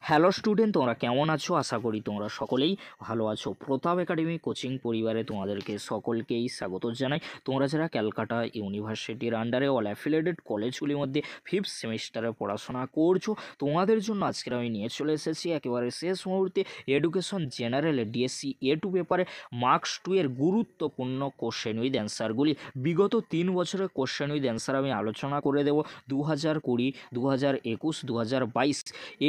Hello student, তোমরা কেমন আছো? আশা করি তোমরা সকলেই ভালো আছো। প্রতাপ একাডেমি কোচিং পরিবারে তোমাদেরকে সকলকেই স্বাগত জানাই। তোমরা যারা ক্যালকাটা ইউনিভার্সিটির আন্ডারে অল অ্যাফিলিয়েটেড কলেজগুলির মধ্যে ফিফথ সেমিস্টারে পড়াশোনা করছো, তোমাদের জন্য আজকের আমি নিয়ে চলে এসেছি একেবারে শেষ মুহূর্তে এডুকেশন জেনারেলে ডিএসসি A2 পেপারে মার্কস 2 এর গুরুত্বপূর্ণ কোশ্চেন উইথ অ্যান্সারগুলি। বিগত 3 বছরের কোশ্চেন উইথ অ্যান্সার আমি আলোচনা করে দেবো। 2020, 2021, 2022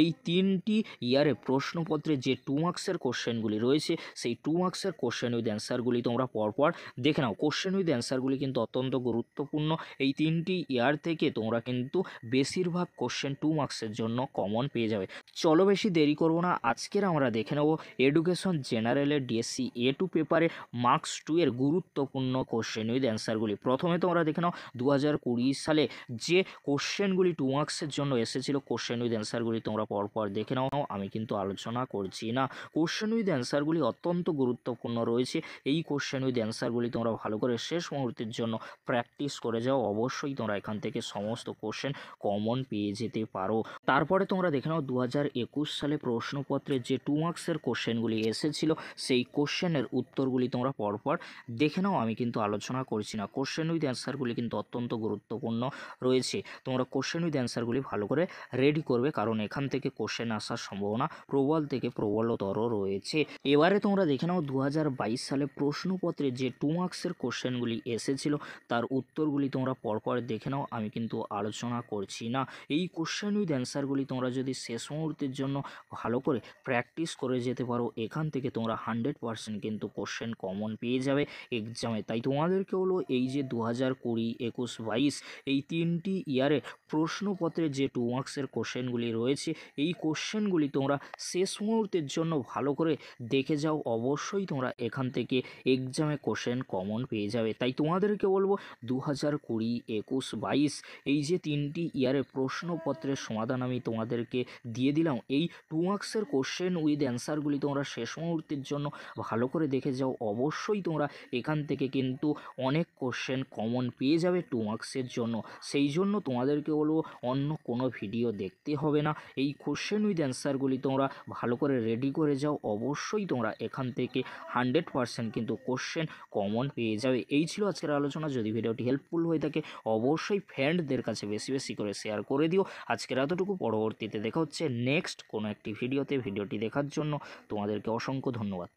এই তিনটি ইয়ারে প্রশ্নপত্রে যে 2 মার্কসের কোশ্চেনগুলি রয়েছে সেই 2 মার্কসের কোশ্চেন উইথ অ্যান্সারগুলি তোমরা পরপর দেখে নাও। কোশ্চেন উইথ অ্যান্সারগুলি কিন্তু অত্যন্ত গুরুত্বপূর্ণ। এই তিনটি ইয়ার থেকে তোমরা কিন্তু বেশিরভাগ কোশ্চেন 2 মার্কসের জন্য কমন পেয়ে যাবে। চলো বেশি দেরি করবো না, আজকের আমরা দেখে নেব এডুকেশন জেনারেলের ডিএসসি A2 পেপারে মার্কস 2 এর গুরুত্বপূর্ণ কোশ্চেন উইথ অ্যান্সারগুলি। প্রথমে তোমরা দেখে নাও 2020 সালে যে কোশ্চেনগুলি 2 মার্কসের জন্য এসেছিল কোশ্চেন উইথ অ্যান্সারগুলি তোমরা পরপর দেখে নাও। আমি কিন্তু আলোচনা করছি না। কোশ্চেন উইথ অ্যান্সারগুলি অত্যন্ত গুরুত্বপূর্ণ রয়েছে। এই কোশ্চেন উইথ অ্যান্সারগুলি তোমরা ভালো করে শেষ মুহূর্তের জন্য প্র্যাকটিস করে যাও। অবশ্যই তোমরা এখান থেকে সমস্ত কোশ্চেন কমন পেয়ে যেতে পারো। তারপরে তোমরা দেখে নাও 2021 সালে প্রশ্নপত্রে যে 2 মার্কসের কোশ্চেনগুলি এসেছিল সেই কোশ্চেনের উত্তরগুলি তোমরা পরপর দেখে নাও। আমি কিন্তু আলোচনা করছি না। কোশ্চেন উইথ অ্যান্সারগুলি কিন্তু অত্যন্ত গুরুত্বপূর্ণ রয়েছে। তোমরা কোশ্চেন উইথ অ্যান্সারগুলি ভালো করে রেডি করবে, কারণ এখান থেকে কোশ্চেন আসার সম্ভাবনা প্রবল থেকে প্রবলতর রয়েছে। এবারে তোমরা দেখে নাও 2022 সালে প্রশ্নপত্রে যে 2 মার্কসের কোশ্চেনগুলি এসেছিল তার উত্তরগুলি তোমরা পরপর দেখে নাও। আমি কিন্তু আলোচনা করছি না। এই কোশ্চেন উইথ অ্যান্সারগুলি তোমরা যদি শেষ মুহূর্তের জন্য ভালো করে প্র্যাকটিস করে যেতে পারো, এখান থেকে তোমরা 100% কিন্তু কোশ্চেন কমন পেয়ে যাবে এক্সামে। তাই তোমাদেরকে হলো এই যে 2020, 21, 22 এই তিনটি ইয়ারে প্রশ্নপত্রে যে 2 মার্কসের কোশ্চেনগুলি রয়েছে এই কোশ্চেনগুলি তোমরা শেষ মুহূর্তের জন্য ভালো করে দেখে যাও। অবশ্যই তোমরা এখান থেকে এক্সামে কোশ্চেন কমন পেয়ে যাবে। তাই তোমাদেরকে বলবো 2020, 21, 22 এই যে তিনটি ইয়ারের প্রশ্নপত্রের সমাধান আমি তোমাদেরকে দিয়ে দিলাম। এই 2 মার্কসের কোশ্চেন উইথ অ্যান্সারগুলি তোমরা শেষ মুহূর্তের জন্য ভালো করে দেখে যাও। অবশ্যই তোমরা এখান থেকে কিন্তু অনেক কোশ্চেন কমন পেয়ে যাবে 2 মার্কসের জন্য। সেই জন্য তোমাদেরকে বলবো অন্য কোনো ভিডিও দেখতে হবে না। এই কোশ্চেন উইথ অ্যান্সারগুলি তোমরা ভালো করে রেডি করে যাও। অবশ্যই তোমরা এখান থেকে 100% কিন্তু কোশ্চেন কমন পেয়ে যাবে। এই ছিল আজকের আলোচনা। যদি ভিডিওটি হেল্পফুল হয়ে থাকে অবশ্যই ফ্রেন্ডদের কাছে বেশি বেশি করে শেয়ার করে দিও। আজকের এতটুকু, পরবর্তীতে দেখা হচ্ছে নেক্সট কোনো একটি ভিডিওতে। ভিডিওটি দেখার জন্য তোমাদেরকে অসংখ্য ধন্যবাদ।